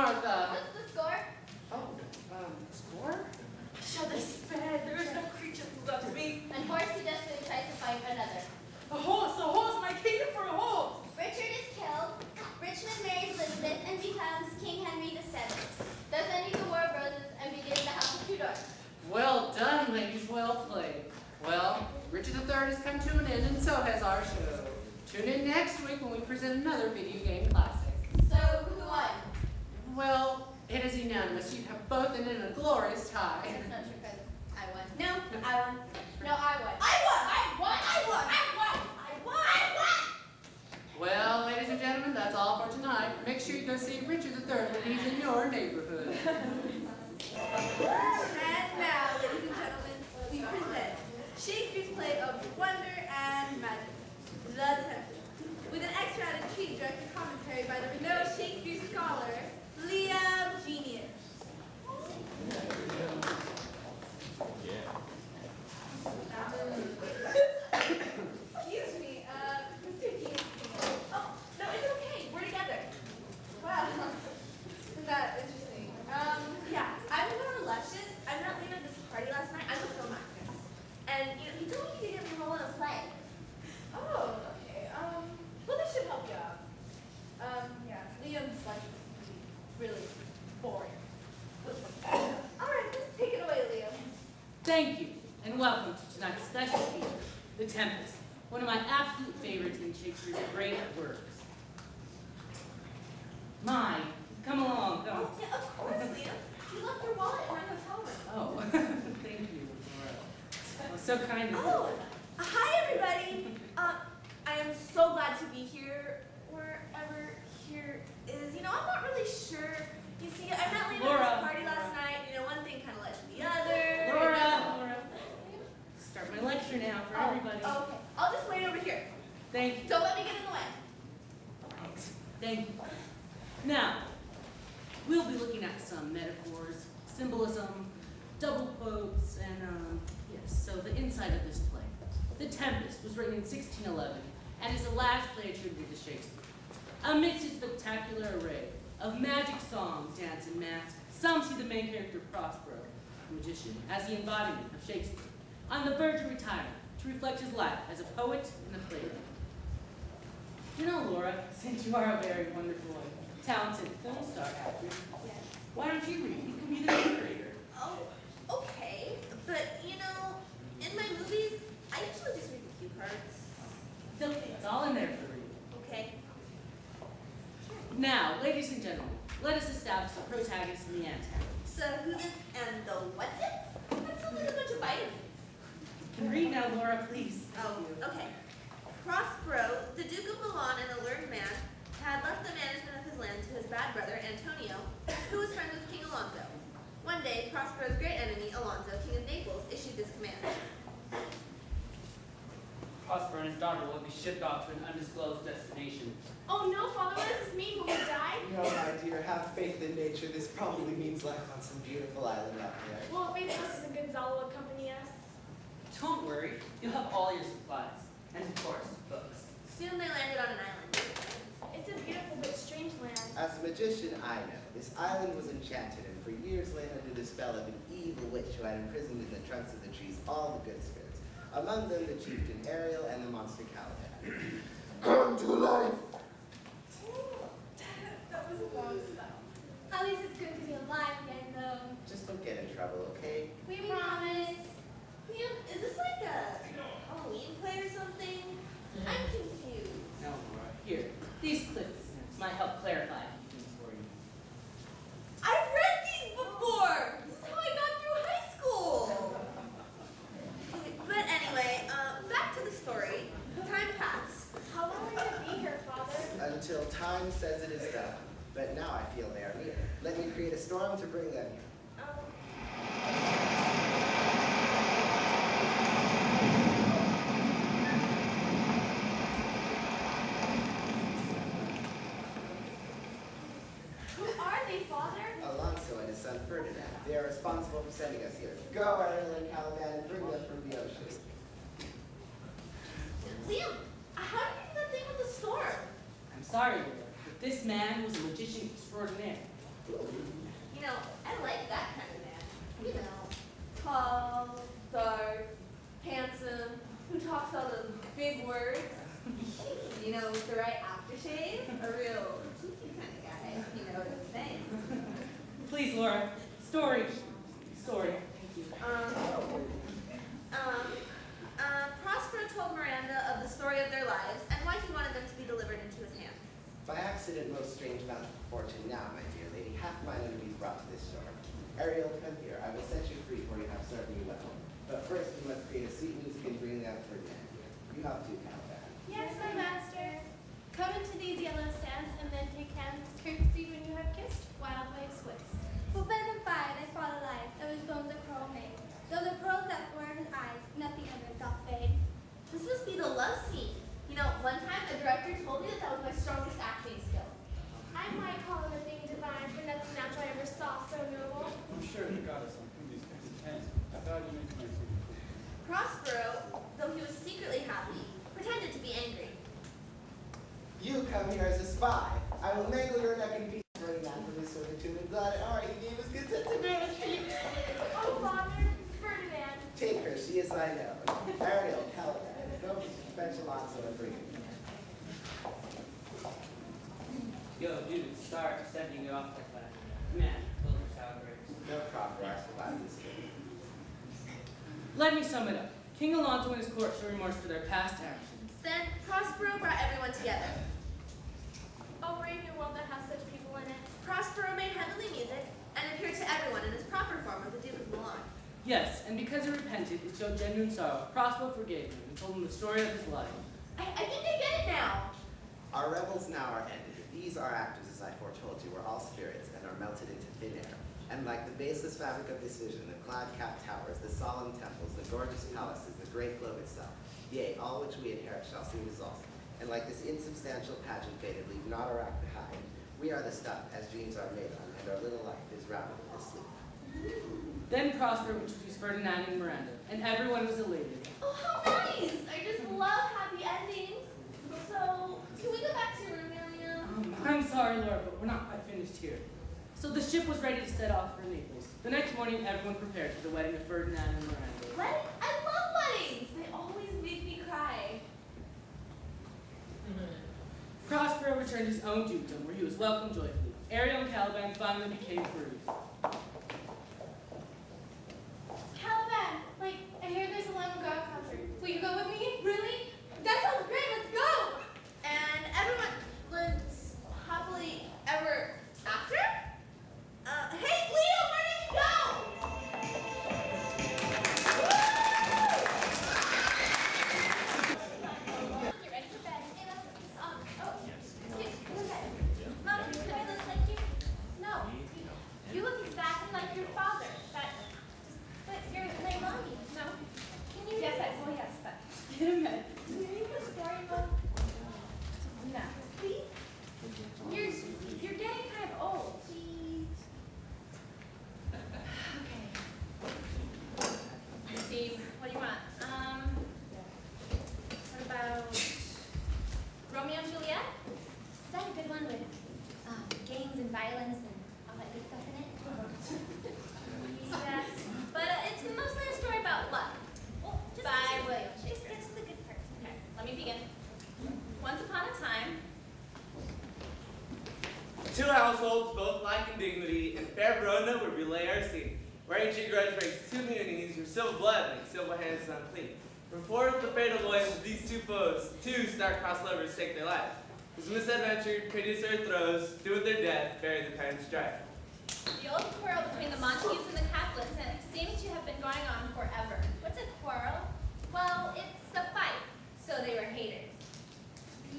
Martha. What's the score? Oh, score? Shall they spare? There is no creature who loves me. And Horsey desperately tries to fight another. A horse, my kingdom for a horse. Richard is killed. Richmond marries Elizabeth and becomes King Henry VII. Does end the War of Roses and begins the House of Tudor. Well done, ladies. Well played. Well, Richard III has come to an end, and so has our show. Tune in next week when we present another video game classic. So, who won? Well, it is unanimous. You have both ended in a glorious tie. That's not true, because I won. No, I won. No, I won. I won! I won! I won! I won! I won! I won! Well, ladies and gentlemen, that's all for tonight. Make sure you go see Richard III when he's in your neighborhood. And now, ladies and gentlemen, we present Shakespeare's play of Wonder and Magic, The Tempest, with an extra added treat director commentary by the renowned Shakespeare scholar, Liam Genius. Excuse me, Mr. Genius. Oh, no, it's okay. We're together. Wow. Isn't that interesting? Yeah, I'm with our luscious. I'm not leaving at this party last night. I'm a film actress. And, he told me he could get me a role in a play. Oh, okay. Well, this should help you out. Yeah, Liam's life is really boring. All right, let's take it away, Liam. Thank you, and welcome to tonight's special feature, The Tempest, one of my absolute favorites in Shakespeare's great works. My, come along, come. Oh, yeah, of course, Liam. You left your wallet in my hotel room. Oh, thank you, Laura. Oh, so kind of you. Oh, hi, everybody. I am so glad to be here, wherever here is. I'm not really sure. You see, I met Liam Laura. at this party last night. One thing kind of led to the other. Laura. Start my lecture now for everybody. Oh, okay. I'll just wait over here. Thank you. Don't let me get in the way. Thanks. Thank you. Now, we'll be looking at some metaphors, symbolism, double quotes, and, yes, so the inside of this play. The Tempest was written in 1611 and is the last play attributed to Shakespeare. Amidst its spectacular array of magic songs, dance, and masks, some see the main character Prospero, the magician, as the embodiment of Shakespeare, on the verge of retirement to reflect his life as a poet and a playwright. Laura, since you are a very wonderful and talented film star actress, why don't you read? You can be the narrator. Oh, okay. But, in my movies, I usually just read the cue cards. It's okay, it's all in there for you. Okay. Now, ladies and gentlemen, let us establish the protagonist and the antagonist. So who's it and the what's it? That sounds like a bunch of vitamins. You can read now, Laura, please. Oh, okay. Prospero, the Duke of Milan and a learned man, had left the management of his land to his bad brother, Antonio, who was friends with King Alonso. One day, Prospero's great enemy, Alonso, King of Naples, issued this command. Prospero and his daughter will be shipped off to an undisclosed destination. Oh no, Father, what does this mean? Will we die? No, my dear, have faith in nature. This probably means life on some beautiful island out there. Well, maybe Mrs. Gonzalo will accompany us. Don't worry, you'll have all your supplies. And of course, books. Soon they landed on an island. It's a beautiful but strange land. As a magician, I know. This island was enchanted and for years lay under the spell of an evil witch who had imprisoned in the trunks of the trees all the good spirits. Among them, the chieftain Ariel and the monster Caliban. Come to life! That was a long spell. At least it's good to be alive again, though. Just don't get in trouble, okay? We promise. Liam, is this like a Halloween play or something? I'm confused. No, Laura. Here, these clips might help clarify things for you. I've read these before! This is how I got through high school! Okay, but anyway, back to the story. Time passed. How long are we going to be here, Father? Until time says it is done. But now I feel they are near. Let me create a storm to bring them here. Who are they, Father? Alonso and his son Ferdinand. They are responsible for sending us here. Go, Ariel and Caliban, and bring them from the ocean. Liam, how did you do that thing with the storm? I'm sorry, Laura, but this man was a magician extraordinaire. Ooh, know, with the right aftershave, a real cheeky kind of guy, if you know what I'm saying. Please, Laura. Story. Thank you. Prospero told Miranda of the story of their lives and why he wanted them to be delivered into his hands. By accident, most strange amount of fortune now, my dear lady, half my enemies brought to this shore. Ariel, come here. I will set you free, for you have served me well. But first, we must create a sweet music and bring down Ferdinand here. You have to, Caliban. Yes, my master. Come into these yellow sands and then take hands courtesy when you have kissed wild waves with. Who fed them fire, they fought alive, and his bones a pearl made. Though the pearls that were in his eyes, nothing ever doth fade. This must be the love scene. You know, one time the director told me that was my strongest acting skill. I might call it a thing divine, for nothing natural I ever saw so noble. I'm sure the goddess on whom these things depend. I thought you meant my secret. Prospero, though he was secretly happy, pretended to be angry. You come here as a spy. I will mangle your neck in pieces, Ferdinand, from his servitude and glad at heart. He gave us good sense of management. Oh, Father, Ferdinand. Take her, she is thine own. Ariel, Caliban, go fetch Alonso and bring him. Yo, dude, start sending it off like that. Man, those are sour grapes. No proper I survived this game. Let me sum it up. King Alonso and his court show remorse for their past actions. Then Prospero brought everyone together. Oh, brave new world that has such people in it. Prospero made heavenly music and appeared to everyone in his proper form of the Duke of Milan. Yes, and because he repented, it showed genuine sorrow. Prospero forgave him and told him the story of his life. I think I get it now. Our revels now are ended. These are actors, as I foretold you, were all spirits and are melted into thin air. And like the baseless fabric of this vision, the cloud-capped towers, the solemn temples, the gorgeous palaces, the great globe itself, yea, all which we inherit shall soon dissolve. And like this insubstantial pageant faded, leave not our act behind. We are the stuff, as dreams are made on, and our little life is rounded with sleep. Then Prospero introduced Ferdinand and Miranda, and everyone was elated. Oh, how nice! I just love happy endings. So, can we go back to your room now, Mia? I'm sorry, Laura, but we're not quite finished here. So the ship was ready to set off for Naples. The next morning, everyone prepared for the wedding of Ferdinand and Miranda. Wedding? I love weddings! They always make me cry. Prospero returned to his own dukedom, where he was welcomed joyfully. Ariel and Caliban finally became free. Caliban, like, I hear there's a Lamb of God concert. Will you go with me? Really? That sounds great, let's go! And everyone lives happily ever after? Hey, Leo, where did you go? Get ready for bed. Hey, look at it. Mom, do I look like you? No. You look exactly like your father. But you're my mommy. No. Can you? Yes, but Get a minute. Can you read the story, Mom? no. Please? You're getting kind of old. Jeez. Okay. Steve, what do you want? What about Romeo and Juliet? Is that a good one with games and violence and all that good stuff in it? Yes, but it's mostly a story about love. Well, just By William Just Shakespeare. get to the good part. Okay, let me begin. Once upon a time, Two households, both alike in dignity, in fair Verona would relay our scene, where ancient grudge breaks two communities, where civil blood makes civil hands unclean. Before the fatal voice of these two foes, two star-crossed lovers take their lives. This misadventure, courteous earth throws, do with their death, bury the parents' strife. the old quarrel between the Montagues and the Capulets seems to have been going on forever. What's a quarrel? Well, it's a fight, so they were haters.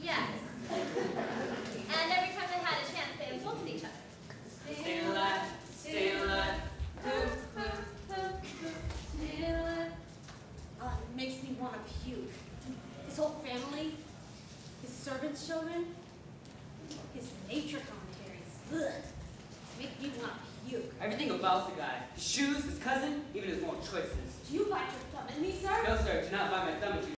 Yes. And every time they had a chance, they insulted each other. Stay alive, stay alive. Stay alive. Oh, it makes me want to puke. His whole family, his servants' children, his nature commentaries. Ugh. Make me want to puke. Everything about the guy. His shoes, his cousin, even his own choices. Do you bite your thumb at me, sir? No, sir, do not bite my thumb at you.